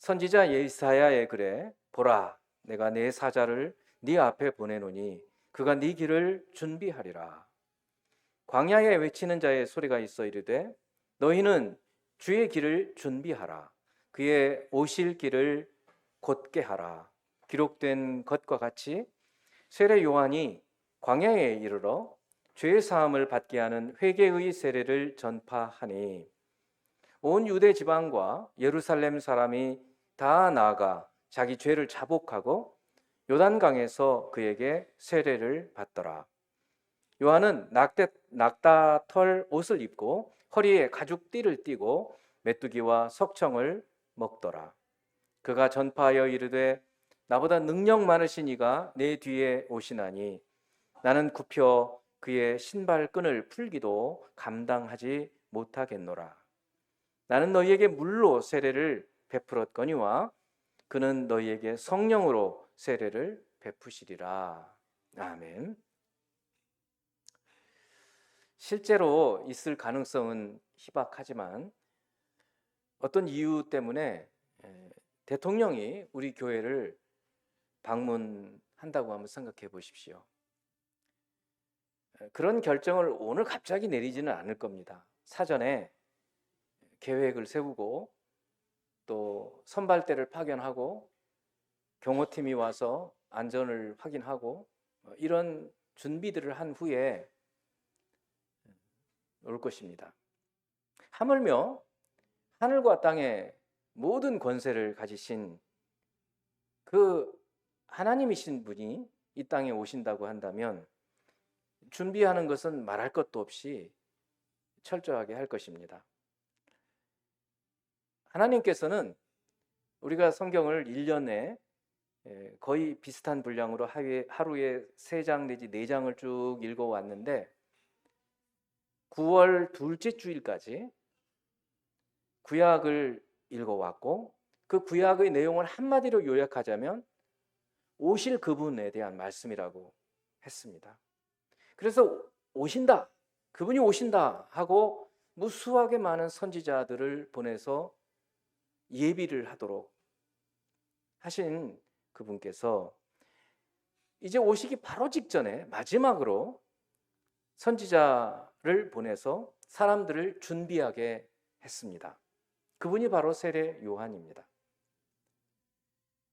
선지자 예사야의 글에 보라 내가 내 사자를 네 앞에 보내노니 그가 네 길을 준비하리라. 광야에 외치는 자의 소리가 있어 이르되 너희는 주의 길을 준비하라. 그의 오실 길을 곧게 하라. 기록된 것과 같이 세례 요한이 광야에 이르러 죄 사함을 받게 하는 회개의 세례를 전파하니 온 유대 지방과 예루살렘 사람이 다 나아가 자기 죄를 자복하고 요단강에서 그에게 세례를 받더라. 요한은 낙타 털 옷을 입고 허리에 가죽띠를 띠고 메뚜기와 석청을 먹더라. 그가 전파하여 이르되 나보다 능력 많으신 이가 내 뒤에 오시나니 나는 굽혀 그의 신발끈을 풀기도 감당하지 못하겠노라. 나는 너희에게 물로 세례를 베풀었거니와 그는 너희에게 성령으로 세례를 베푸시리라. 아멘. 실제로 있을 가능성은 희박하지만 어떤 이유 때문에 대통령이 우리 교회를 방문한다고 한번 생각해 보십시오. 그런 결정을 오늘 갑자기 내리지는 않을 겁니다. 사전에 계획을 세우고 또 선발대를 파견하고 경호팀이 와서 안전을 확인하고 이런 준비들을 한 후에 올 것입니다. 하물며 하늘과 땅의 모든 권세를 가지신 그 하나님이신 분이 이 땅에 오신다고 한다면 준비하는 것은 말할 것도 없이 철저하게 할 것입니다. 하나님께서는 우리가 성경을 1년에 거의 비슷한 분량으로 하루에 3장 내지 4장을 쭉 읽어왔는데 9월 둘째 주일까지 구약을 읽어왔고 그 구약의 내용을 한마디로 요약하자면 오실 그분에 대한 말씀이라고 했습니다. 그래서 오신다, 그분이 오신다 하고 무수하게 많은 선지자들을 보내서 예비를 하도록 하신 그분께서 이제 오시기 바로 직전에 마지막으로 선지자를 보내서 사람들을 준비하게 했습니다. 그분이 바로 세례 요한입니다.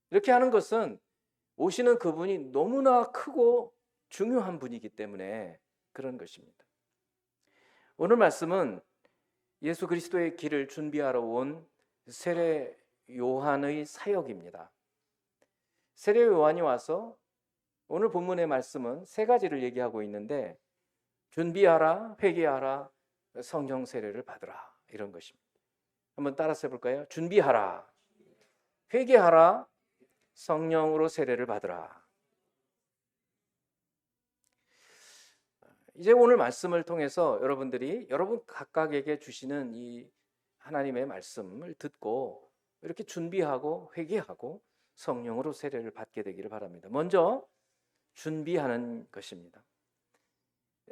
이렇게 하는 것은 오시는 그분이 너무나 크고 중요한 분이기 때문에 그런 것입니다. 오늘 말씀은 예수 그리스도의 길을 준비하러 온 세례 요한의 사역입니다. 세례 요한이 와서 오늘 본문의 말씀은 3가지를 얘기하고 있는데 준비하라, 회개하라, 성령 세례를 받으라 이런 것입니다. 한번 따라서 해볼까요? 준비하라, 회개하라, 성령으로 세례를 받으라. 이제 오늘 말씀을 통해서 여러분 각각에게 주시는 이 하나님의 말씀을 듣고 이렇게 준비하고 회개하고 성령으로 세례를 받게 되기를 바랍니다. 먼저 준비하는 것입니다.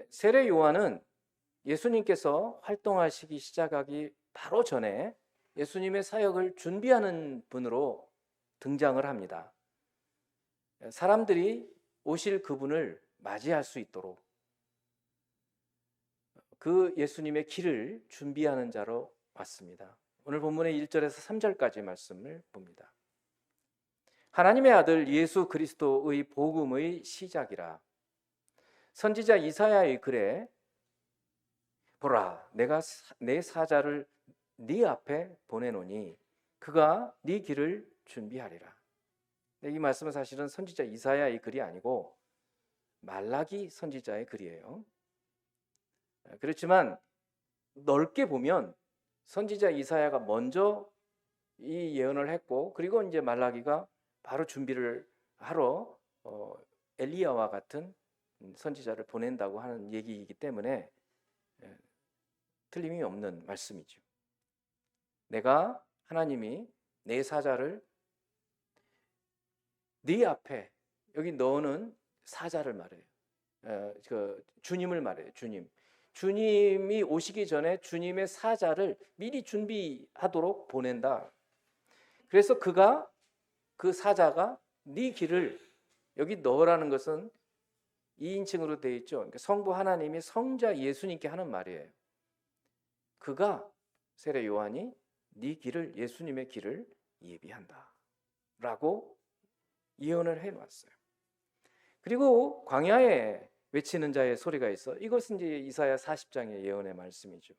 세례 요한은 예수님께서 활동하시기 시작하기 바로 전에 예수님의 사역을 준비하는 분으로 등장을 합니다. 사람들이 오실 그분을 맞이할 수 있도록 그 예수님의 길을 준비하는 자로 왔습니다. 오늘 본문의 1절에서 3절까지 말씀을 봅니다. 하나님의 아들 예수 그리스도의 복음의 시작이라. 선지자 이사야의 글에 보라 내가 내 사자를 네 앞에 보내노니 그가 네 길을 준비하리라. 이 말씀은 사실은 선지자 이사야의 글이 아니고 말라기 선지자의 글이에요. 그렇지만 넓게 보면 선지자 이사야가 먼저 이 예언을 했고 그리고 이제 말라기가 바로 준비를 하러 엘리야와 같은 선지자를 보낸다고 하는 얘기이기 때문에 틀림이 없는 말씀이죠. 내가 하나님이 내 사자를 네 앞에, 여기 너는 사자를 말해요. 주님을 말해요. 주님이 오시기 전에 주님의 사자를 미리 준비하도록 보낸다. 그래서 그 사자가 네 길을 여기 넣으라는 것은 2인칭으로 되어 있죠. 그러니까 성부 하나님이 성자 예수님께 하는 말이에요. 그가 세례 요한이 네 길을, 예수님의 길을 예비한다 라고 예언을 해놨어요. 그리고 광야에 외치는 자의 소리가 있어. 이것은 이제 이사야 40장의 예언의 말씀이죠.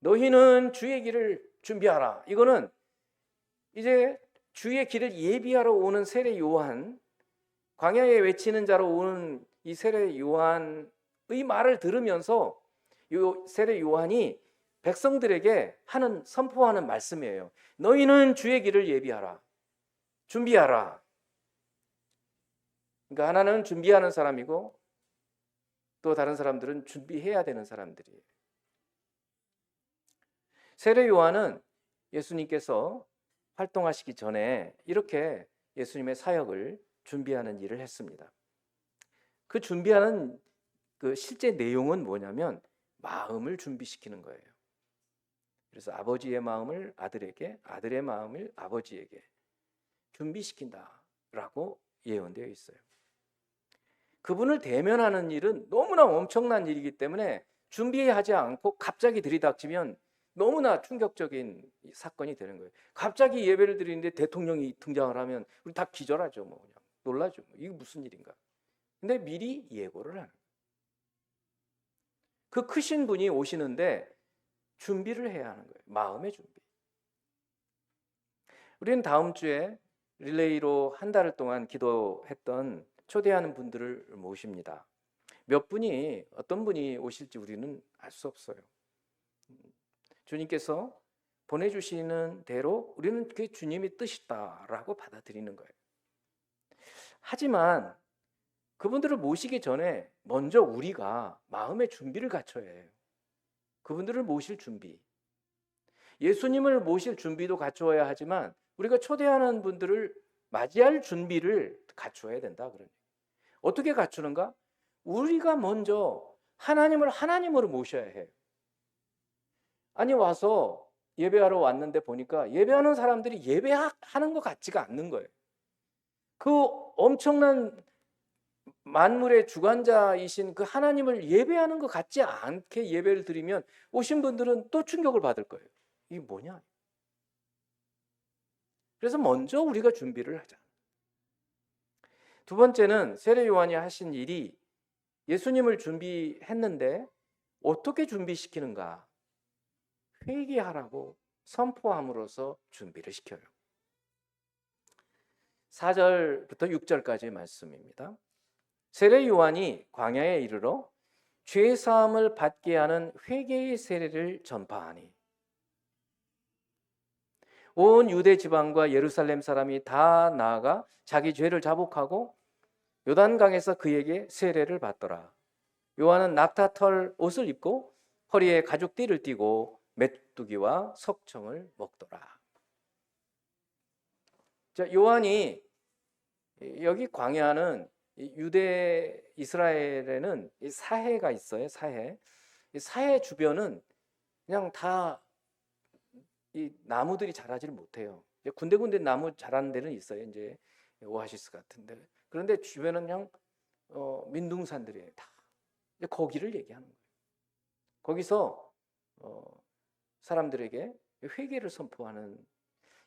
너희는 주의 길을 준비하라. 이거는 이제 주의 길을 예비하러 오는 세례 요한, 광야에 외치는 자로 오는 이 세례 요한의 말을 들으면서 요 세례 요한이 백성들에게 선포하는 말씀이에요. 너희는 주의 길을 예비하라. 준비하라. 그러니까 하나는 준비하는 사람이고 또 다른 사람들은 준비해야 되는 사람들이에요. 세례 요한은 예수님께서 활동하시기 전에 이렇게 예수님의 사역을 준비하는 일을 했습니다. 그 준비하는 그 실제 내용은 뭐냐면 마음을 준비시키는 거예요. 그래서 아버지의 마음을 아들에게, 아들의 마음을 아버지에게 준비시킨다라고 예언되어 있어요. 그분을 대면하는 일은 너무나 엄청난 일이기 때문에 준비하지 않고 갑자기 들이닥치면 너무나 충격적인 사건이 되는 거예요. 갑자기 예배를 드리는데 대통령이 등장을 하면 우리 다 기절하죠. 뭐 그냥 놀라죠. 이게 무슨 일인가. 근데 미리 예고를 하는 거예요. 그 크신 분이 오시는데 준비를 해야 하는 거예요. 마음의 준비. 우리는 다음 주에 릴레이로 한 달을 동안 기도했던 초대하는 분들을 모십니다. 몇 분이, 어떤 분이 오실지 우리는 알 수 없어요. 주님께서 보내주시는 대로 우리는 그게 주님의 뜻이다라고 받아들이는 거예요. 하지만 그분들을 모시기 전에 먼저 우리가 마음의 준비를 갖춰야 해요. 그분들을 모실 준비. 예수님을 모실 준비도 갖추어야 하지만 우리가 초대하는 분들을 맞이할 준비를 갖추어야 된다. 그러니 어떻게 갖추는가? 우리가 먼저 하나님을 하나님으로 모셔야 해요. 아니 와서 예배하러 왔는데 보니까 예배하는 사람들이 예배하는 것 같지가 않는 거예요. 그 엄청난 만물의 주관자이신 그 하나님을 예배하는 것 같지 않게 예배를 드리면 오신 분들은 또 충격을 받을 거예요. 이게 뭐냐? 그래서 먼저 우리가 준비를 하자. 두 번째는 세례 요한이 하신 일이 예수님을 준비했는데 어떻게 준비시키는가? 회개하라고 선포함으로써 준비를 시켜요. 4절부터 6절까지의 말씀입니다. 세례 요한이 광야에 이르러 죄 사함을 받게 하는 회개의 세례를 전파하니 온 유대 지방과 예루살렘 사람이 다 나아가 자기 죄를 자복하고 요단강에서 그에게 세례를 받더라. 요한은 낙타털 옷을 입고 허리에 가죽띠를 띠고 메뚜기와 석청을 먹더라. 자, 요한이 여기 광야는 유대 이스라엘에는 사해가 있어요. 사해. 사해 주변은 그냥 다 이 나무들이 자라지를 못해요. 군데군데 나무 자라는 데는 있어요. 이제 오아시스 같은데. 그런데 주변은 그냥 민둥산들이에요. 다. 거기를 얘기하는 거예요. 거기서 사람들에게 회개를 선포하는,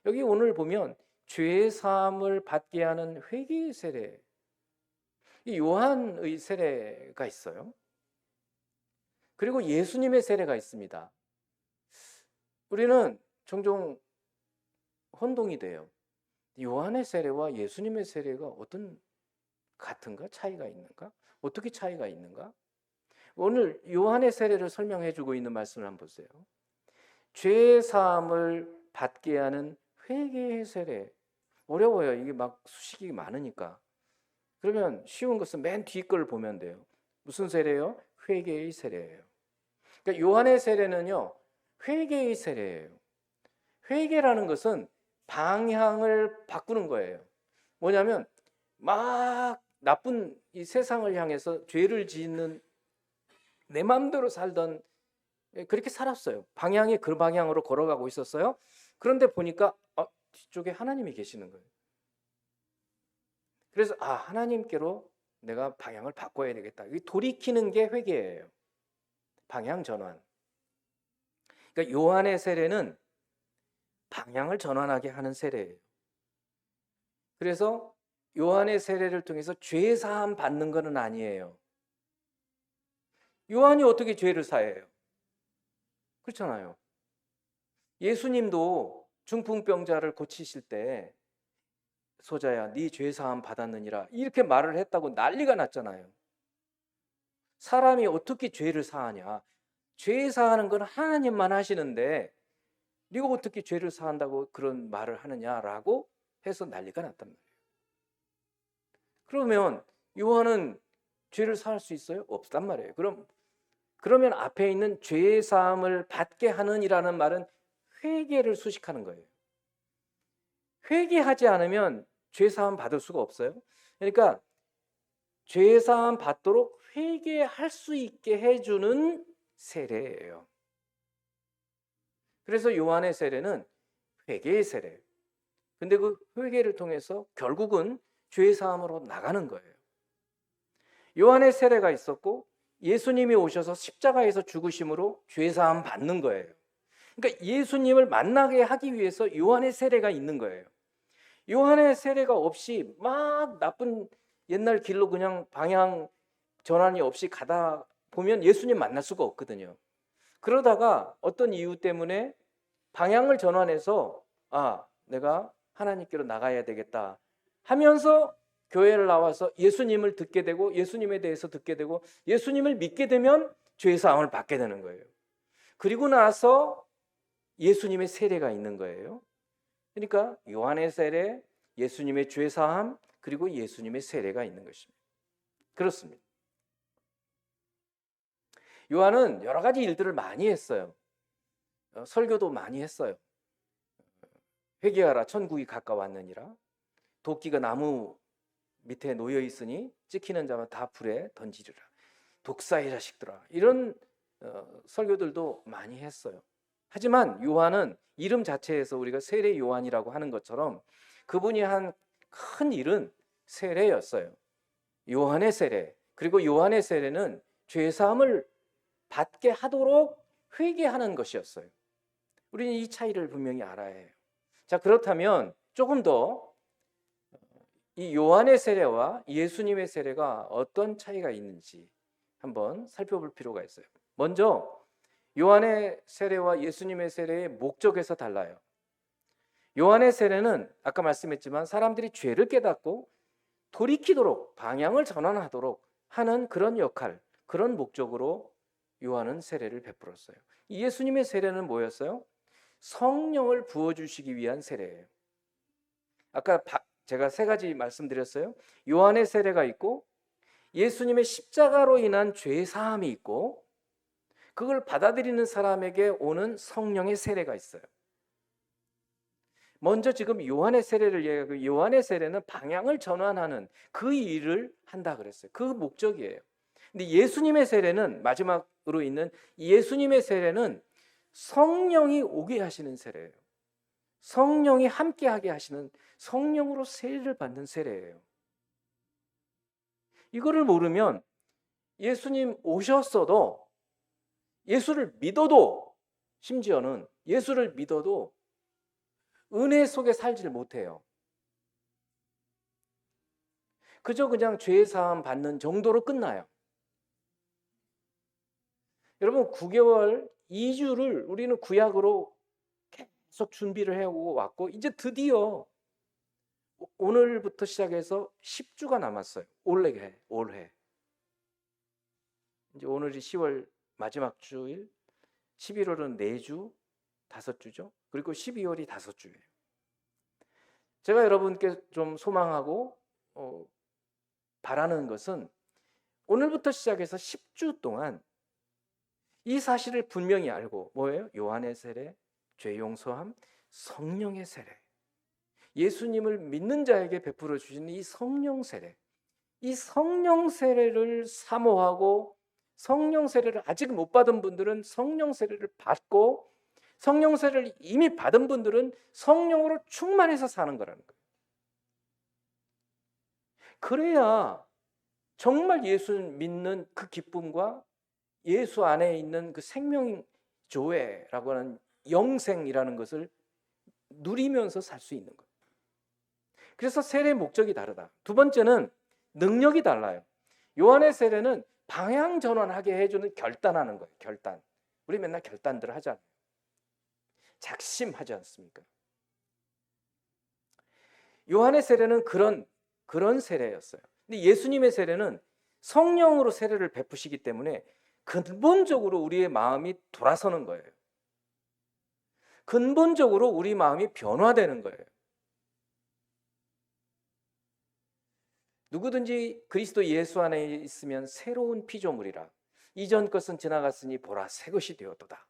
여기 오늘 보면 죄 사함을 받게 하는 회개의 세례, 이 요한의 세례가 있어요. 그리고 예수님의 세례가 있습니다. 우리는 종종 혼동이 돼요. 요한의 세례와 예수님의 세례가 어떤 같은가? 차이가 있는가? 어떻게 차이가 있는가? 오늘 요한의 세례를 설명해 주고 있는 말씀을 한번 보세요. 죄 사함을 받게 하는 회개의 세례. 어려워요. 이게 막 수식이 많으니까. 그러면 쉬운 것은 맨 뒤 걸 보면 돼요. 무슨 세례요? 회개의 세례예요. 그러니까 요한의 세례는요, 회개의 세례예요. 회개라는 것은 방향을 바꾸는 거예요. 뭐냐면 막 나쁜 이 세상을 향해서 죄를 짓는, 내 마음대로 살던, 그렇게 살았어요. 방향이 그 방향으로 걸어가고 있었어요. 그런데 보니까 뒤쪽에 하나님이 계시는 거예요. 그래서 하나님께로 내가 방향을 바꿔야 되겠다. 이 돌이키는 게 회개예요. 방향 전환. 그러니까 요한의 세례는 방향을 전환하게 하는 세례예요. 그래서 요한의 세례를 통해서 죄 사함 받는 것은 아니에요. 요한이 어떻게 죄를 사해요? 그렇잖아요. 예수님도 중풍병자를 고치실 때 소자야 네 죄 사함 받았느니라 이렇게 말을 했다고 난리가 났잖아요. 사람이 어떻게 죄를 사하냐? 죄 사하는 건 하나님만 하시는데 네가 어떻게 죄를 사한다고 그런 말을 하느냐라고 해서 난리가 났단 말이에요. 그러면 요한은 죄를 사할 수 있어요? 없단 말이에요. 그러면 앞에 있는 죄 사함을 받게 하는이라는 말은 회개를 수식하는 거예요. 회개하지 않으면 죄 사함 받을 수가 없어요. 그러니까 죄 사함 받도록 회개할 수 있게 해주는 세례예요. 그래서 요한의 세례는 회개의 세례. 근데 그 회개를 통해서 결국은 죄 사함으로 나가는 거예요. 요한의 세례가 있었고 예수님이 오셔서 십자가에서 죽으심으로 죄 사함 받는 거예요. 그러니까 예수님을 만나게 하기 위해서 요한의 세례가 있는 거예요. 요한의 세례가 없이 막 나쁜 옛날 길로 그냥 방향 전환이 없이 가다 보면 예수님 만날 수가 없거든요. 그러다가 어떤 이유 때문에 방향을 전환해서 내가 하나님께로 나가야 되겠다 하면서 교회를 나와서 예수님을 듣게 되고 예수님에 대해서 듣게 되고 예수님을 믿게 되면 죄 사함을 받게 되는 거예요. 그리고 나서 예수님의 세례가 있는 거예요. 그러니까 요한의 세례, 예수님의 죄 사함, 그리고 예수님의 세례가 있는 것입니다. 그렇습니다. 요한은 여러 가지 일들을 많이 했어요. 설교도 많이 했어요. 회개하라 천국이 가까웠느니라. 도끼가 나무 밑에 놓여 있으니 찍히는 자만 다 불에 던지리라. 독사의 자식들아. 이런 설교들도 많이 했어요. 하지만 요한은 이름 자체에서 우리가 세례 요한이라고 하는 것처럼 그분이 한 큰 일은 세례였어요. 요한의 세례. 그리고 요한의 세례는 죄 사함을 받게 하도록 회개하는 것이었어요. 우리는 이 차이를 분명히 알아야 해요. 자, 그렇다면 조금 더 이 요한의 세례와 예수님의 세례가 어떤 차이가 있는지 한번 살펴볼 필요가 있어요. 먼저 요한의 세례와 예수님의 세례의 목적에서 달라요. 요한의 세례는 아까 말씀했지만 사람들이 죄를 깨닫고 돌이키도록 방향을 전환하도록 하는 그런 역할, 그런 목적으로 요한은 세례를 베풀었어요. 예수님의 세례는 뭐였어요? 성령을 부어주시기 위한 세례예요. 아까 제가 세 가지 말씀드렸어요. 요한의 세례가 있고 예수님의 십자가로 인한 죄 사함이 있고 그걸 받아들이는 사람에게 오는 성령의 세례가 있어요. 먼저 지금 요한의 세례를 얘기하고 요한의 세례는 방향을 전환하는 그 일을 한다 그랬어요. 그 목적이에요. 근데 예수님의 세례는 마지막으로 있는 예수님의 세례는 성령이 오게 하시는 세례예요. 성령이 함께하게 하시는 성령으로 세례를 받는 세례예요. 이거를 모르면 예수님 오셨어도 예수를 믿어도 심지어는 예수를 믿어도 은혜 속에 살지를 못해요. 그냥 죄 사함 받는 정도로 끝나요. 여러분 9개월 2주를 우리는 구약으로 계속 준비를 해오고 왔고 이제 드디어 오늘부터 시작해서 10주가 남았어요. 올해. 이제 오늘이 10월 마지막 주일, 11월은 4주, 5주죠. 그리고 12월이 5주예요. 제가 여러분께 좀 소망하고 바라는 것은 오늘부터 시작해서 10주 동안 이 사실을 분명히 알고 뭐예요? 요한의 세례, 죄 용서함, 성령의 세례. 예수님을 믿는 자에게 베풀어 주시는 이 성령 세례. 이 성령 세례를 사모하고 성령 세례를 아직 못 받은 분들은 성령 세례를 받고 성령 세례를 이미 받은 분들은 성령으로 충만해서 사는 거라는 거예요. 그래야 정말 예수 믿는 그 기쁨과 예수 안에 있는 그 생명 조회라고 하는 영생이라는 것을 누리면서 살 수 있는 거예요. 그래서 세례의 목적이 다르다. 두 번째는 능력이 달라요. 요한의 세례는 방향 전환하게 해주는 결단하는 거예요. 결단. 우리 맨날 결단들 하잖아요. 작심하지 않습니까? 요한의 세례는 그런 세례였어요. 근데 예수님의 세례는 성령으로 세례를 베푸시기 때문에 근본적으로 우리의 마음이 돌아서는 거예요. 근본적으로 우리 마음이 변화되는 거예요. 누구든지 그리스도 예수 안에 있으면 새로운 피조물이라. 이전 것은 지나갔으니 보라 새 것이 되었도다.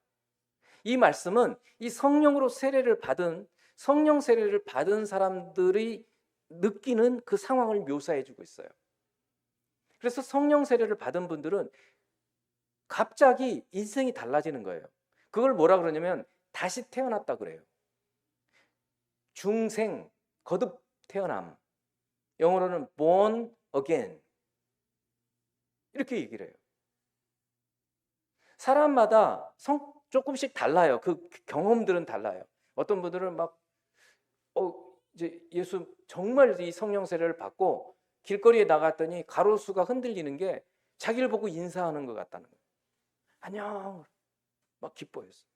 이 말씀은 이 성령으로 세례를 받은 성령 세례를 받은 사람들이 느끼는 그 상황을 묘사해 주고 있어요. 그래서 성령 세례를 받은 분들은 갑자기 인생이 달라지는 거예요. 그걸 뭐라 그러냐면 다시 태어났다 그래요. 중생, 거듭 태어남. 영어로는 born again. 이렇게 얘기를 해요. 사람마다 조금씩 달라요. 그 경험들은 달라요. 어떤 분들은 막 이제 예수 정말 이 성령 세례를 받고 길거리에 나갔더니 가로수가 흔들리는 게 자기를 보고 인사하는 것 같다는 거예요. 안녕. 막 기뻐했어요.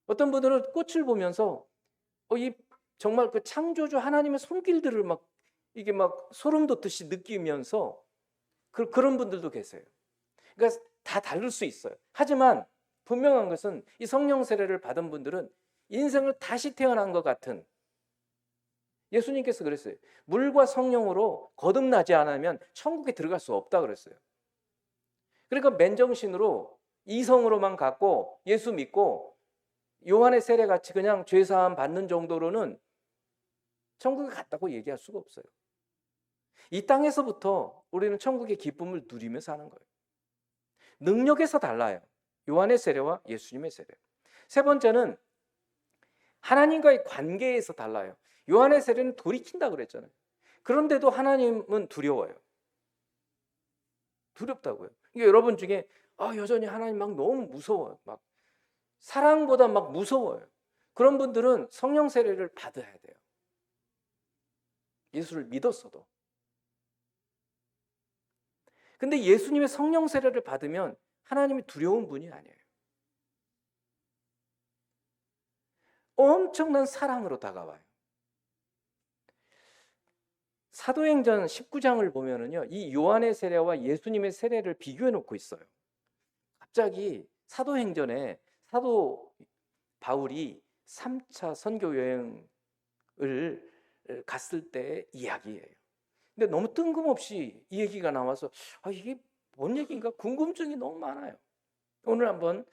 어떤 분들은 꽃을 보면서 이 정말 그 창조주 하나님의 손길들을 막 이게 막 소름 돋듯이 느끼면서 그런 분들도 계세요. 그러니까 다 다를 수 있어요. 하지만 분명한 것은 이 성령 세례를 받은 분들은 인생을 다시 태어난 것 같은, 예수님께서 그랬어요. 물과 성령으로 거듭나지 않으면 천국에 들어갈 수 없다 그랬어요. 그러니까 맨정신으로 이성으로만 갖고 예수 믿고 요한의 세례같이 그냥 죄사함 받는 정도로는 천국에 갔다고 얘기할 수가 없어요. 이 땅에서부터 우리는 천국의 기쁨을 누리며 사는 거예요. 능력에서 달라요. 요한의 세례와 예수님의 세례. 세 번째는 하나님과의 관계에서 달라요. 요한의 세례는 돌이킨다 그랬잖아요. 그런데도 하나님은 두려워요. 두렵다고요. 그러니까 여러분 중에 여전히 하나님 막 너무 무서워요. 막 사랑보다 막 무서워요. 그런 분들은 성령 세례를 받아야 돼요. 예수를 믿었어도. 근데 예수님의 성령 세례를 받으면 하나님이 두려운 분이 아니에요. 엄청난 사랑으로 다가와요. 사도행전 19장을 보면은요, 이 요한의 세례와 예수님의 세례를 비교해 놓고 있어요. 갑자기 사도행전에 사도 바울이 3차 선교 여행을 갔을 때 이야기예요. 근데 너무 뜬금없이 이 얘기가 나와서 이게 뭔 얘기인가 궁금증이 너무 많아요. 오늘 한번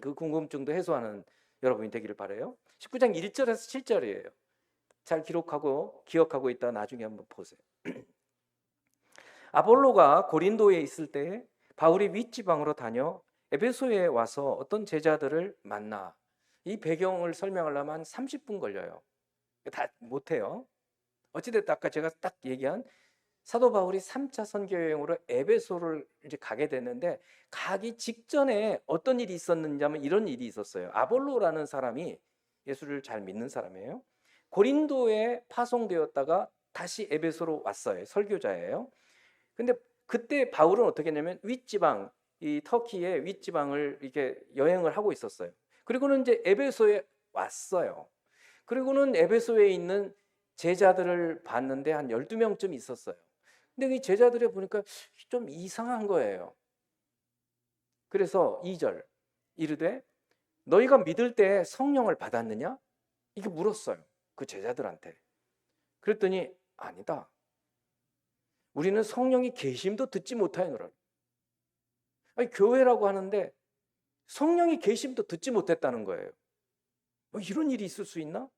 그 궁금증도 해소하는 여러분이 되기를 바라요. 19장 1절에서 7절이에요. 잘 기억하고 있다 나중에 한번 보세요. 아볼로가 고린도에 있을 때 바울이 윗지방으로 다녀 에베소에 와서 어떤 제자들을 만나. 이 배경을 설명하려면 한 30분 걸려요. 다 못해요. 어찌됐든 아까 제가 딱 얘기한 사도 바울이 3차 선교 여행으로 에베소를 이제 가게 됐는데 가기 직전에 어떤 일이 있었는지 하면 이런 일이 있었어요. 아볼로라는 사람이 예수를 잘 믿는 사람이에요. 고린도에 파송되었다가 다시 에베소로 왔어요. 설교자예요. 근데 그때 바울은 어떻게 했냐면 윗지방, 이 터키의 윗지방을 이렇게 여행을 하고 있었어요. 그리고는 이제 에베소에 왔어요. 그리고는 에베소에 있는 제자들을 봤는데 한 12명쯤 있었어요. 근데 이 제자들을 보니까 좀 이상한 거예요. 그래서 2절 이르되 너희가 믿을 때 성령을 받았느냐? 이렇게 물었어요. 그 제자들한테. 그랬더니 아니다. 우리는 성령이 계심도 듣지 못하였노라. 아니, 교회라고 하는데 성령이 계심도 듣지 못했다는 거예요. 이런 일이 있을 수 있나?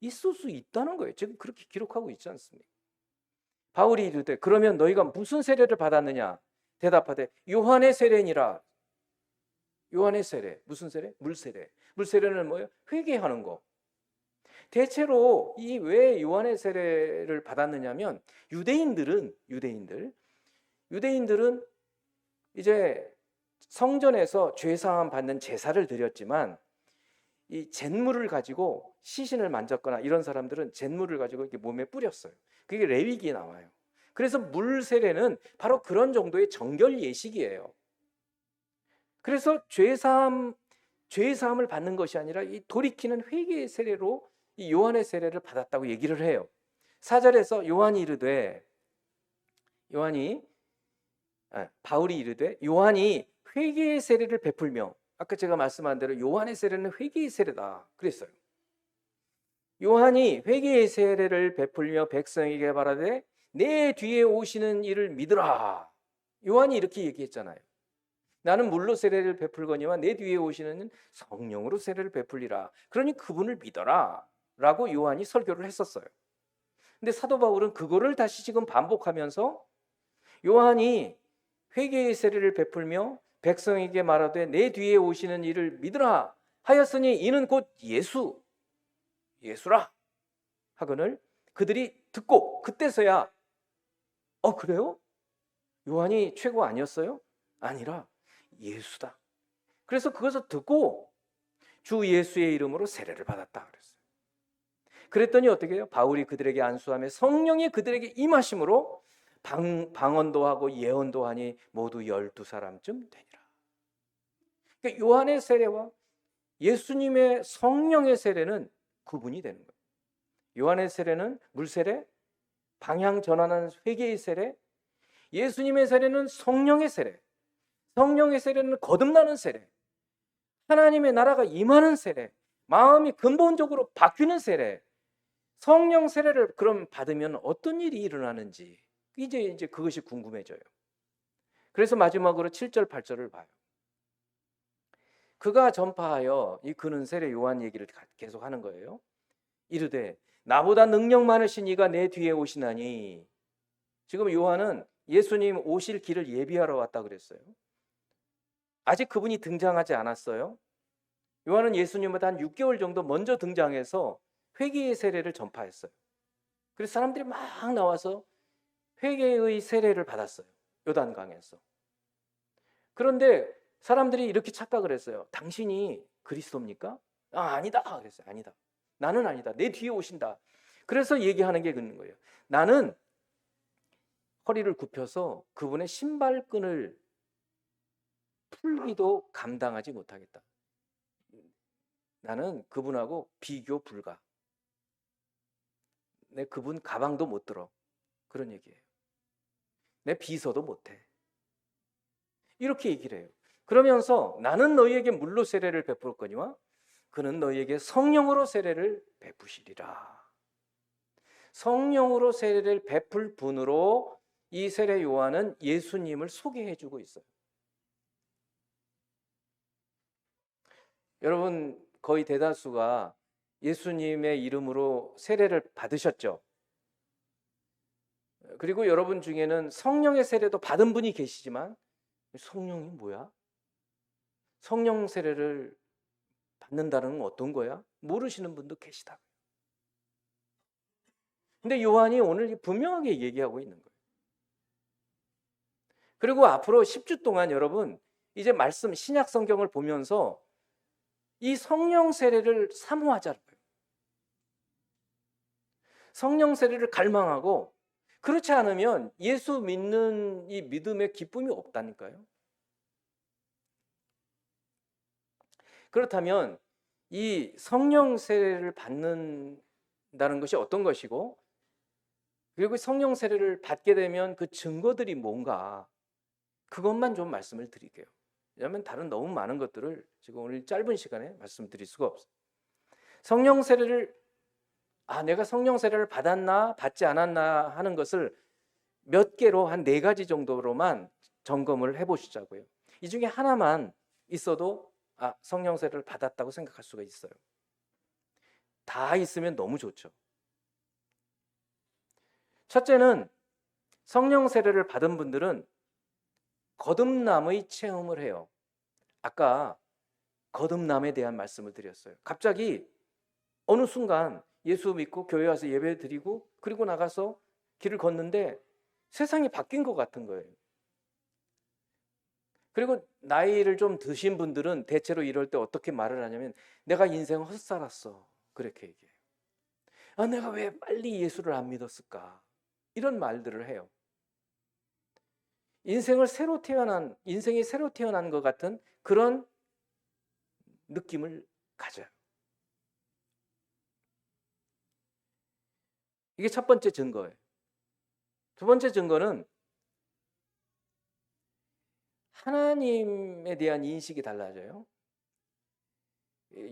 있을 수 있다는 거예요. 지금 그렇게 기록하고 있지 않습니까? 바울이 이르되 그러면 너희가 무슨 세례를 받았느냐? 대답하되 요한의 세례니라. 요한의 세례, 무슨 세례? 물세례. 물세례는 뭐예요? 회개하는 거. 대체로 이 왜 요한의 세례를 받았느냐면 유대인들은 이제 성전에서 죄사함 받는 제사를 드렸지만 이 잿물을 가지고 시신을 만졌거나 이런 사람들은 잿물을 가지고 이렇게 몸에 뿌렸어요. 그게 레위기에 나와요. 그래서 물 세례는 바로 그런 정도의 정결 예식이에요. 그래서 죄사함을 받는 것이 아니라 이 돌이키는 회개의 세례로 이 요한의 세례를 받았다고 얘기를 해요. 4절에서 바울이 이르되 요한이 회개의 세례를 베풀며, 아까 제가 말씀한 대로 요한의 세례는 회개의 세례다 그랬어요. 요한이 회개의 세례를 베풀며 백성에게 말하되 내 뒤에 오시는 이를 믿으라. 요한이 이렇게 얘기했잖아요. 나는 물로 세례를 베풀거니와 내 뒤에 오시는 성령으로 세례를 베풀리라. 그러니 그분을 믿어라 라고 요한이 설교를 했었어요. 근데 사도 바울은 그거를 다시 지금 반복하면서 요한이 회개의 세례를 베풀며 백성에게 말하되 내 뒤에 오시는 이를 믿으라 하였으니 이는 곧 예수라 하거늘 그들이 듣고 그때서야 그래요? 요한이 최고 아니었어요? 아니라 예수다. 그래서 그것을 듣고 주 예수의 이름으로 세례를 받았다 그랬어요. 그랬더니 어떻게 해요? 바울이 그들에게 안수하며 성령이 그들에게 임하심으로 방언도 하고 예언도 하니 모두 12사람쯤 되니라. 그러니까 요한의 세례와 예수님의 성령의 세례는 구분이 되는 거예요. 요한의 세례는 물세례, 방향 전환하는 회개의 세례, 예수님의 세례는 성령의 세례. 성령의 세례는 거듭나는 세례, 하나님의 나라가 임하는 세례, 마음이 근본적으로 바뀌는 세례. 성령 세례를 그럼 받으면 어떤 일이 일어나는지 이제 그것이 궁금해져요. 그래서 마지막으로 7절 8절을 봐요. 그가 전파하여, 이 그는 세례 요한 얘기를 계속 하는 거예요. 이르되 나보다 능력 많으신 이가 내 뒤에 오시나니. 지금 요한은 예수님 오실 길을 예비하러 왔다 그랬어요. 아직 그분이 등장하지 않았어요. 요한은 예수님보다 한 6개월 정도 먼저 등장해서 회개의 세례를 전파했어요. 그래서 사람들이 막 나와서 회개의 세례를 받았어요. 요단강에서. 그런데 사람들이 이렇게 착각을 했어요. 당신이 그리스도입니까? 아니다 그랬어요. 아니다. 나는 아니다. 내 뒤에 오신다. 그래서 얘기하는 게 그런 거예요. 나는 허리를 굽혀서 그분의 신발끈을 풀기도 감당하지 못하겠다. 나는 그분하고 비교 불가. 내 그분 가방도 못 들어. 그런 얘기예요. 내 비서도 못해. 이렇게 얘기를 해요. 그러면서 나는 너희에게 물로 세례를 베풀 거니와 그는 너희에게 성령으로 세례를 베푸시리라. 성령으로 세례를 베풀 분으로 이 세례 요한은 예수님을 소개해주고 있어요. 여러분 거의 대다수가 예수님의 이름으로 세례를 받으셨죠. 그리고 여러분 중에는 성령의 세례도 받은 분이 계시지만 성령이 뭐야? 성령 세례를 받는다는 건 어떤 거야? 모르시는 분도 계시다. 근데 요한이 오늘 분명하게 얘기하고 있는 거예요. 그리고 앞으로 10주 동안 여러분 이제 말씀 신약 성경을 보면서 이 성령 세례를 사모하자는 거예요. 성령 세례를 갈망하고, 그렇지 않으면 예수 믿는 이 믿음의 기쁨이 없다니까요. 그렇다면 이 성령 세례를 받는다는 것이 어떤 것이고, 그리고 성령 세례를 받게 되면 그 증거들이 뭔가, 그것만 좀 말씀을 드릴게요. 왜냐하면 다른 너무 많은 것들을 지금 오늘 짧은 시간에 말씀드릴 수가 없어요. 성령 세례를 내가 성령 세례를 받았나 받지 않았나 하는 것을 몇 개로 한 4가지 정도로만 점검을 해보시자고요. 이 중에 하나만 있어도 성령 세례를 받았다고 생각할 수가 있어요. 다 있으면 너무 좋죠. 첫째는 성령 세례를 받은 분들은 거듭남의 체험을 해요. 아까 거듭남에 대한 말씀을 드렸어요. 갑자기 어느 순간 예수 믿고 교회 와서 예배 드리고 그리고 나가서 길을 걷는데 세상이 바뀐 것 같은 거예요. 그리고 나이를 좀 드신 분들은 대체로 이럴 때 어떻게 말을 하냐면 내가 인생 헛살았어. 그렇게 얘기해요. 아, 내가 왜 빨리 예수를 안 믿었을까? 이런 말들을 해요. 인생이 새로 태어난 것 같은 그런 느낌을 가져요. 이게 첫 번째 증거예요. 두 번째 증거는 하나님에 대한 인식이 달라져요.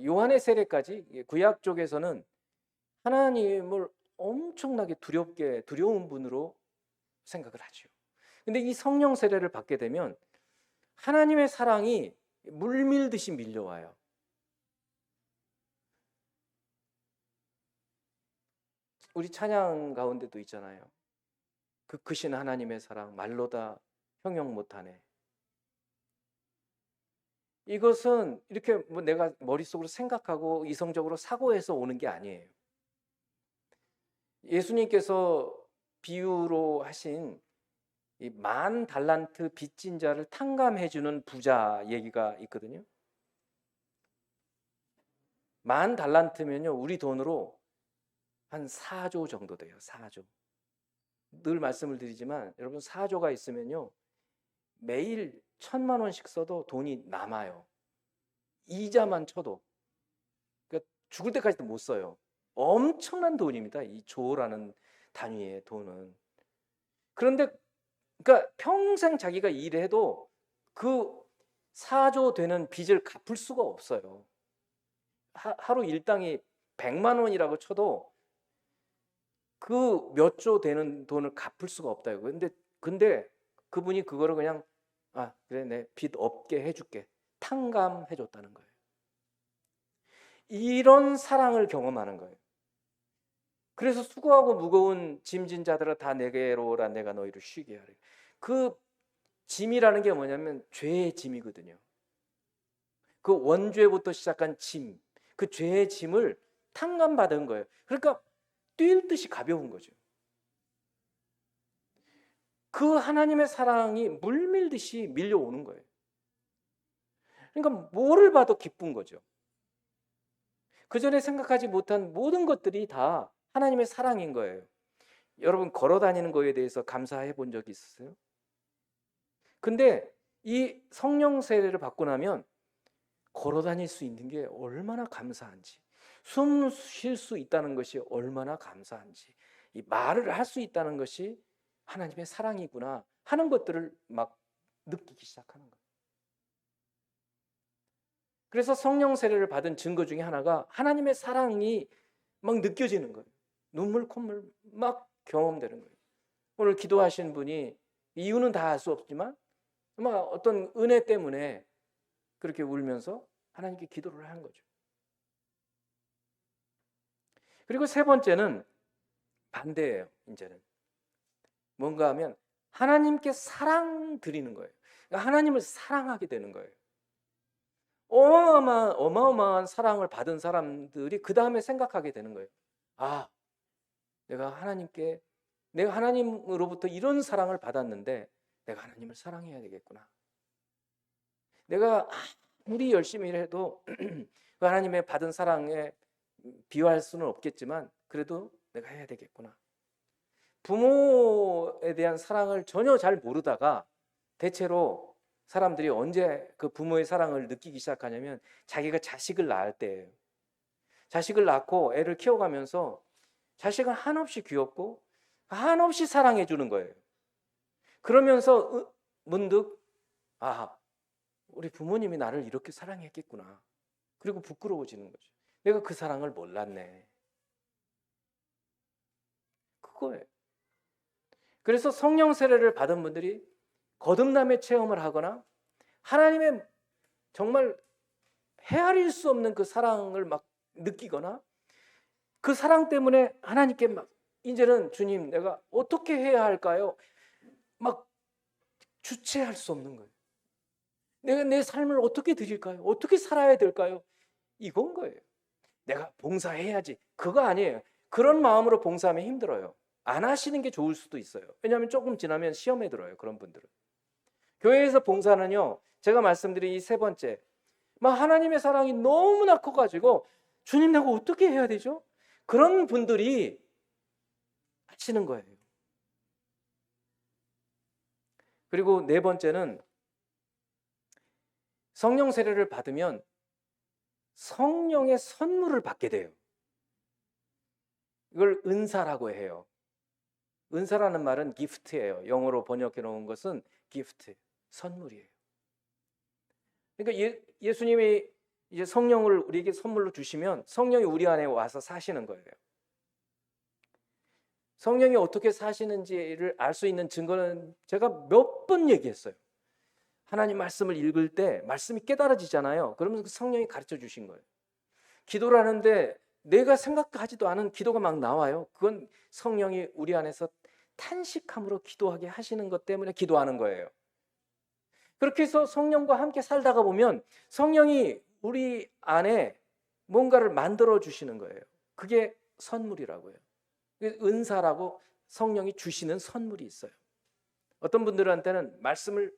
요한의 세례까지 구약 쪽에서는 하나님을 엄청나게 두려운 분으로 생각을 하죠. 근데 이 성령 세례를 받게 되면 하나님의 사랑이 물밀듯이 밀려와요. 우리 찬양 가운데도 있잖아요. 그 크신 하나님의 사랑 말로 다 형용 못하네. 이것은 이렇게 뭐 내가 머릿속으로 생각하고 이성적으로 사고해서 오는 게 아니에요. 예수님께서 비유로 하신 이 10,000달란트 빚진 자를 탕감해주는 부자 얘기가 있거든요. 10,000달란트면요 우리 돈으로 한 4조 정도 돼요. 4조. 늘 말씀을 드리지만 여러분 4조가 있으면요 매일 1,000만 원씩 써도 돈이 남아요. 이자만 쳐도. 그러니까 죽을 때까지도 못 써요. 엄청난 돈입니다. 이 조라는 단위의 돈은. 그런데 그러니까 평생 자기가 일해도 그 4조 되는 빚을 갚을 수가 없어요. 하루 일당이 100만 원이라고 쳐도 그 몇 조 되는 돈을 갚을 수가 없다. 근데 그분이 그거를 그냥 아 그래 내 빚 없게 해줄게 탕감해줬다는 거예요. 이런 사랑을 경험하는 거예요. 그래서 수고하고 무거운 짐진 자들아 다 내게로 오라 내가 너희를 쉬게 하리. 그 짐이라는 게 뭐냐면 죄의 짐이거든요. 그 원죄부터 시작한 짐, 그 죄의 짐을 탕감받은 거예요. 그러니까 뛸 듯이 가벼운 거죠. 그 하나님의 사랑이 물밀듯이 밀려오는 거예요. 그러니까 뭐를 봐도 기쁜 거죠. 그 전에 생각하지 못한 모든 것들이 다 하나님의 사랑인 거예요. 여러분 걸어 다니는 거에 대해서 감사해 본 적이 있으세요? 근데 이 성령 세례를 받고 나면 걸어 다닐 수 있는 게 얼마나 감사한지, 숨 쉴 수 있다는 것이 얼마나 감사한지, 이 말을 할 수 있다는 것이 하나님의 사랑이구나 하는 것들을 막 느끼기 시작하는 거예요. 그래서 성령 세례를 받은 증거 중에 하나가 하나님의 사랑이 막 느껴지는 거예요. 눈물 콧물 막 경험되는 거예요. 오늘 기도하신 분이 이유는 다 알 수 없지만 아마 어떤 은혜 때문에 그렇게 울면서 하나님께 기도를 한 거죠. 그리고 세 번째는 반대예요. 이제는 뭔가 하면 하나님께 사랑 드리는 거예요. 그러니까 하나님을 사랑하게 되는 거예요. 어마어마한 사랑을 받은 사람들이 그 다음에 생각하게 되는 거예요. 아, 내가 하나님으로부터 이런 사랑을 받았는데 내가 하나님을 사랑해야 되겠구나. 내가 아무리 열심히 일해도 그 하나님의 받은 사랑에 비유할 수는 없겠지만 그래도 내가 해야 되겠구나. 부모에 대한 사랑을 전혀 잘 모르다가 대체로 사람들이 언제 그 부모의 사랑을 느끼기 시작하냐면 자기가 자식을 낳을 때예요. 자식을 낳고 애를 키워가면서 자식은 한없이 귀엽고 한없이 사랑해 주는 거예요. 그러면서 문득 아, 우리 부모님이 나를 이렇게 사랑했겠구나. 그리고 부끄러워지는 거죠. 내가 그 사랑을 몰랐네. 그거예요. 그래서 성령 세례를 받은 분들이 거듭남의 체험을 하거나 하나님의 정말 헤아릴 수 없는 그 사랑을 막 느끼거나 그 사랑 때문에 하나님께 막 이제는 주님 내가 어떻게 해야 할까요? 막 주체할 수 없는 거예요. 내가 내 삶을 어떻게 드릴까요? 어떻게 살아야 될까요? 이건 거예요. 내가 봉사해야지. 그거 아니에요. 그런 마음으로 봉사하면 힘들어요. 안 하시는 게 좋을 수도 있어요. 왜냐하면 조금 지나면 시험에 들어요. 그런 분들은. 교회에서 봉사는요, 제가 말씀드린 이 세 번째, 막 하나님의 사랑이 너무나 커가지고 주님 내가 어떻게 해야 되죠? 그런 분들이 하시는 거예요. 그리고 네 번째는 성령 세례를 받으면 성령의 선물을 받게 돼요. 이걸 은사라고 해요. 은사라는 말은 기프트예요. 영어로 번역해 놓은 것은 기프트, 선물이에요. 그러니까 예수님이 이제 성령을 우리에게 선물로 주시면 성령이 우리 안에 와서 사시는 거예요. 성령이 어떻게 사시는지를 알 수 있는 증거는 제가 몇 번 얘기했어요. 하나님 말씀을 읽을 때 말씀이 깨달아지잖아요. 그러면 그 성령이 가르쳐 주신 거예요. 기도를 하는데 내가 생각하지도 않은 기도가 막 나와요. 그건 성령이 우리 안에서 탄식함으로 기도하게 하시는 것 때문에 기도하는 거예요. 그렇게 해서 성령과 함께 살다가 보면 성령이 우리 안에 뭔가를 만들어 주시는 거예요. 그게 선물이라고 해요. 은사라고 성령이 주시는 선물이 있어요. 어떤 분들한테는 말씀을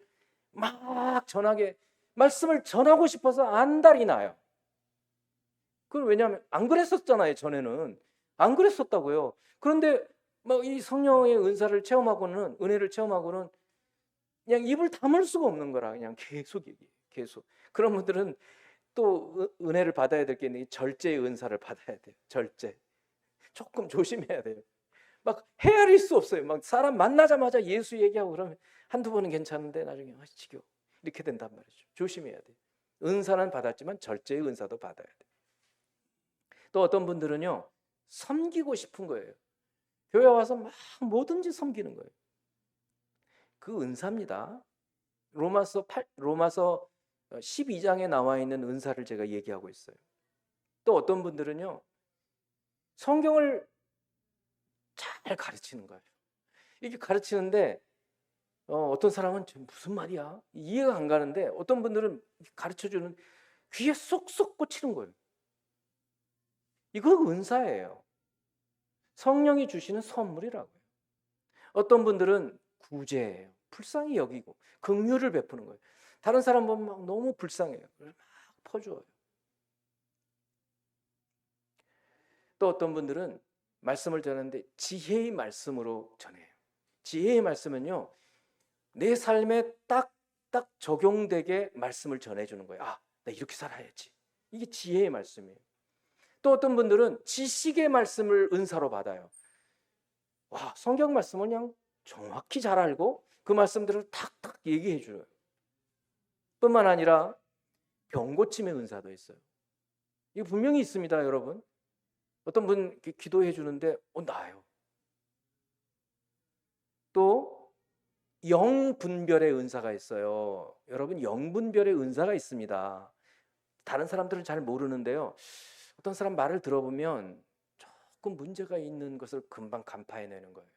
말씀을 전하고 싶어서 안달이 나요. 그건 왜냐하면 안 그랬었잖아요. 전에는 안 그랬었다고요. 그런데 막 이 성령의 은사를 체험하고는, 은혜를 체험하고는 그냥 입을 다물 수가 없는 거라. 그냥 계속 얘기해요. 계속. 그런 분들은 또 은혜를 받아야 될 게 있는데 절제의 은사를 받아야 돼요. 절제. 조금 조심해야 돼요. 막 헤아릴 수 없어요. 막 사람 만나자마자 예수 얘기하고 그러면 한두 번은 괜찮은데 나중에 지겨워. 이렇게 된단 말이죠. 조심해야 돼요. 은사는 받았지만 절제의 은사도 받아야 돼요. 또 어떤 분들은요, 섬기고 싶은 거예요. 교회 와서 막 뭐든지 섬기는 거예요. 그 은사입니다. 로마서 12장에 나와 있는 은사를 제가 얘기하고 있어요. 또 어떤 분들은요, 성경을 잘 가르치는 거예요. 이게 가르치는데 어떤 사람은 무슨 말이야? 이해가 안 가는데 어떤 분들은 가르쳐주는 귀에 쏙쏙 꽂히는 거예요. 이거 은사예요. 성령이 주시는 선물이라고요. 어떤 분들은 구제예요. 불쌍히 여기고 긍휼을 베푸는 거예요. 다른 사람 보면 막 너무 불쌍해요. 막 퍼줘요. 또 어떤 분들은 말씀을 전하는데 지혜의 말씀으로 전해요. 지혜의 말씀은요, 내 삶에 딱 적용되게 말씀을 전해주는 거예요. 아, 나 이렇게 살아야지. 이게 지혜의 말씀이에요. 또 어떤 분들은 지식의 말씀을 은사로 받아요. 와, 성경 말씀은 그냥 정확히 잘 알고 그 말씀들을 탁탁 얘기해 줘요. 뿐만 아니라 병고침의 은사도 있어요. 이거 분명히 있습니다, 여러분. 어떤 분 기도해 주는데 나아요. 또 영분별의 은사가 있어요. 여러분, 영분별의 은사가 있습니다. 다른 사람들은 잘 모르는데요. 어떤 사람 말을 들어보면 조금 문제가 있는 것을 금방 간파해내는 거예요.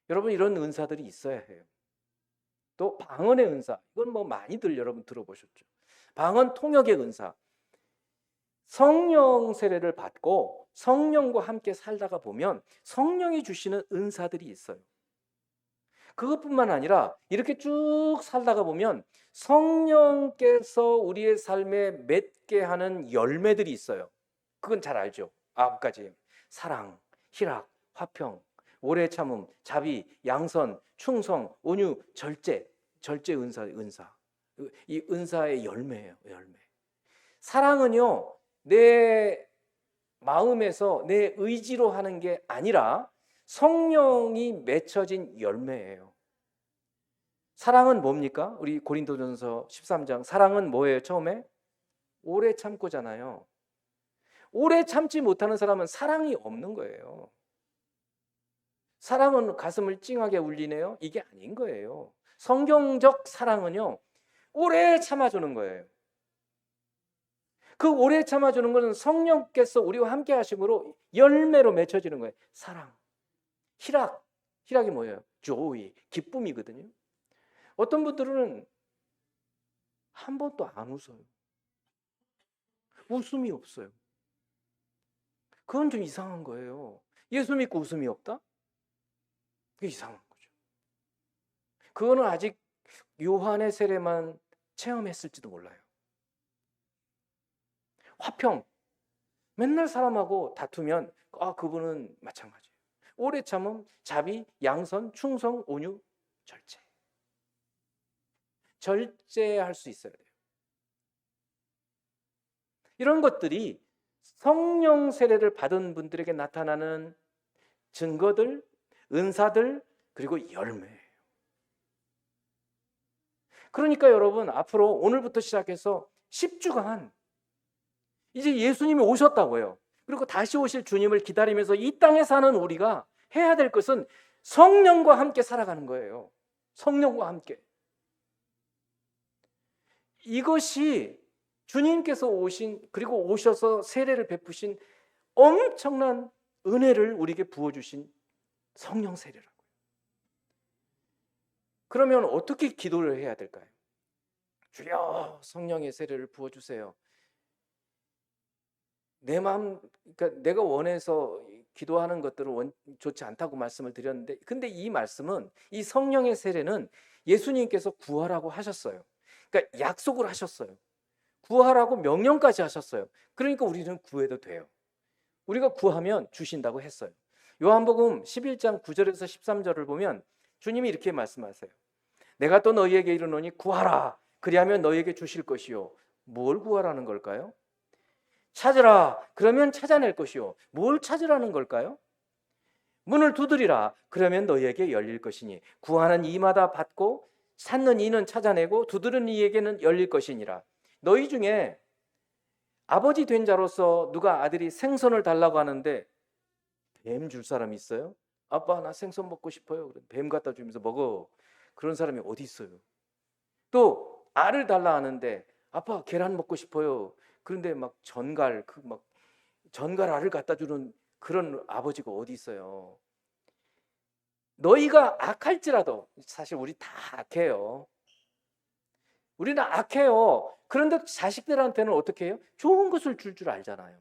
여러분, 이런 은사들이 있어야 해요. 또 방언의 은사, 이건 뭐 많이들 여러분 들어보셨죠. 방언 통역의 은사. 성령 세례를 받고 성령과 함께 살다가 보면 성령이 주시는 은사들이 있어요. 그것뿐만 아니라 이렇게 쭉 살다가 보면 성령께서 우리의 삶에 맺게 하는 열매들이 있어요. 그건 잘 알죠. 9가지. 사랑, 희락, 화평, 오래 참음, 자비, 양선, 충성, 온유, 절제 은사. 이 은사의 열매예요. 열매. 사랑은요, 내 마음에서 내 의지로 하는 게 아니라 성령이 맺혀진 열매예요. 사랑은 뭡니까? 우리 고린도전서 13장. 사랑은 뭐예요? 처음에 오래 참고잖아요. 오래 참지 못하는 사람은 사랑이 없는 거예요. 사랑은 가슴을 찡하게 울리네요. 이게 아닌 거예요. 성경적 사랑은요, 오래 참아주는 거예요. 그 오래 참아주는 것은 성령께서 우리와 함께 하심으로 열매로 맺혀지는 거예요. 사랑, 희락이 뭐예요? joy, 기쁨이거든요. 어떤 분들은 한 번도 안 웃어요. 웃음이 없어요. 그건 좀 이상한 거예요. 예수 믿고 웃음이 없다? 그게 이상한 거죠. 그거는 아직 요한의 세례만 체험했을지도 몰라요. 화평, 맨날 사람하고 다투면 그분은 마찬가지예요. 오래 참음, 자비, 양선, 충성, 온유, 절제. 절제할 수 있어야 돼요. 이런 것들이 성령 세례를 받은 분들에게 나타나는 증거들, 은사들, 그리고 열매예요. 그러니까 여러분, 앞으로 오늘부터 시작해서 10주간 이제 예수님이 오셨다고요. 그리고 다시 오실 주님을 기다리면서 이 땅에 사는 우리가 해야 될 것은 성령과 함께 살아가는 거예요. 성령과 함께. 이것이 주님께서 오신, 그리고 오셔서 세례를 베푸신 엄청난 은혜를 우리에게 부어주신 성령 세례라고요. 그러면 어떻게 기도를 해야 될까요? 주여 성령의 세례를 부어주세요. 내 마음, 그러니까 내가 원해서 기도하는 것들은 좋지 않다고 말씀을 드렸는데, 근데 이 말씀은, 이 성령의 세례는 예수님께서 구하라고 하셨어요. 그러니까 약속을 하셨어요. 구하라고 명령까지 하셨어요. 그러니까 우리는 구해도 돼요. 우리가 구하면 주신다고 했어요. 요한복음 11장 9절에서 13절을 보면 주님이 이렇게 말씀하세요. 내가 또 너희에게 이르노니 구하라. 그리하면 너희에게 주실 것이요. 뭘 구하라는 걸까요? 찾으라. 그러면 찾아낼 것이요. 뭘 찾으라는 걸까요? 문을 두드리라. 그러면 너희에게 열릴 것이니 구하는 이마다 받고 찾는 이는 찾아내고 두드리는 이에게는 열릴 것이니라. 너희 중에 아버지 된 자로서 누가 아들이 생선을 달라고 하는데 뱀 줄 사람이 있어요? 아빠 나 생선 먹고 싶어요. 뱀 갖다 주면서 먹어. 그런 사람이 어디 있어요? 또 알을 달라 하는데 아빠 계란 먹고 싶어요. 그런데 막 전갈 알을 갖다 주는 그런 아버지가 어디 있어요? 너희가 악할지라도, 사실 우리 다 악해요. 우리는 악해요. 그런데 자식들한테는 어떻게 해요? 좋은 것을 줄 줄 알잖아요.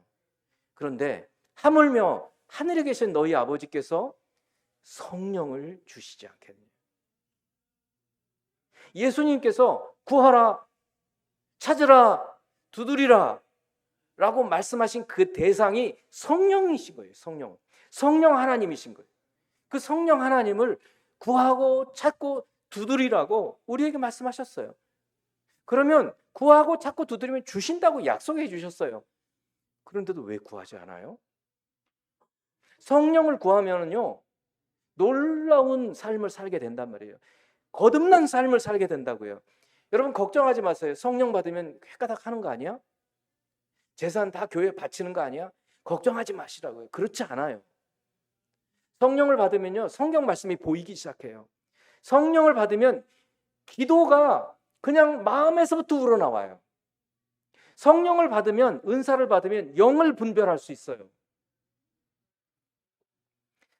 그런데 하물며 하늘에 계신 너희 아버지께서 성령을 주시지 않겠느냐. 예수님께서 구하라, 찾으라, 두드리라 라고 말씀하신 그 대상이 성령이신 거예요. 성령 하나님이신 거예요. 그 성령 하나님을 구하고 찾고 두드리라고 우리에게 말씀하셨어요. 그러면 구하고 찾고 두드리면 주신다고 약속해 주셨어요. 그런데도 왜 구하지 않아요? 성령을 구하면요 놀라운 삶을 살게 된단 말이에요. 거듭난 삶을 살게 된다고요. 여러분 걱정하지 마세요. 성령 받으면 헷가닥 하는 거 아니야? 재산 다 교회에 바치는 거 아니야? 걱정하지 마시라고요. 그렇지 않아요. 성령을 받으면요 성경 말씀이 보이기 시작해요. 성령을 받으면 기도가 그냥 마음에서부터 우러나와요. 성령을 받으면, 은사를 받으면 영을 분별할 수 있어요.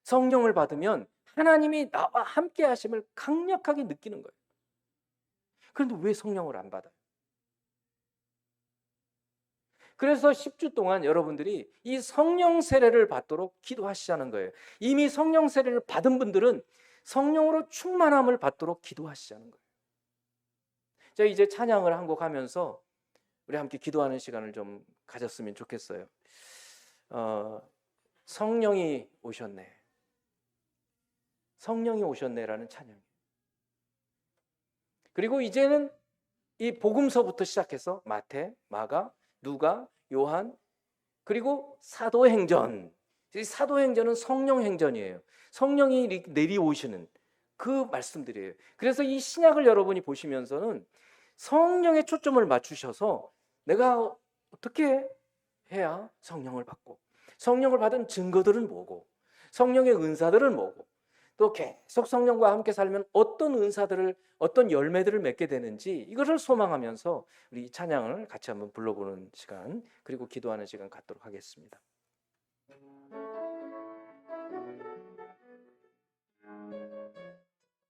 성령을 받으면 하나님이 나와 함께 하심을 강력하게 느끼는 거예요. 그런데 왜 성령을 안 받아요? 그래서 10주 동안 여러분들이 이 성령 세례를 받도록 기도하시자는 거예요. 이미 성령 세례를 받은 분들은 성령으로 충만함을 받도록 기도하시자는 거예요. 자, 이제 찬양을 한 곡 하면서 우리 함께 기도하는 시간을 좀 가졌으면 좋겠어요. 성령이 오셨네. 성령이 오셨네라는 찬양. 그리고 이제는 이 복음서부터 시작해서 마태, 마가, 누가, 요한, 그리고 사도행전. 이 사도행전은 성령행전이에요. 성령이 내려오시는 그 말씀들이에요. 그래서 이 신약을 여러분이 보시면서는 성령에 초점을 맞추셔서 내가 어떻게 해야 성령을 받고, 성령을 받은 증거들은 뭐고, 성령의 은사들은 뭐고, 또 계속 성령과 함께 살면 어떤 은사들을, 어떤 열매들을 맺게 되는지 이것을 소망하면서 우리 이 찬양을 같이 한번 불러보는 시간, 그리고 기도하는 시간 갖도록 하겠습니다.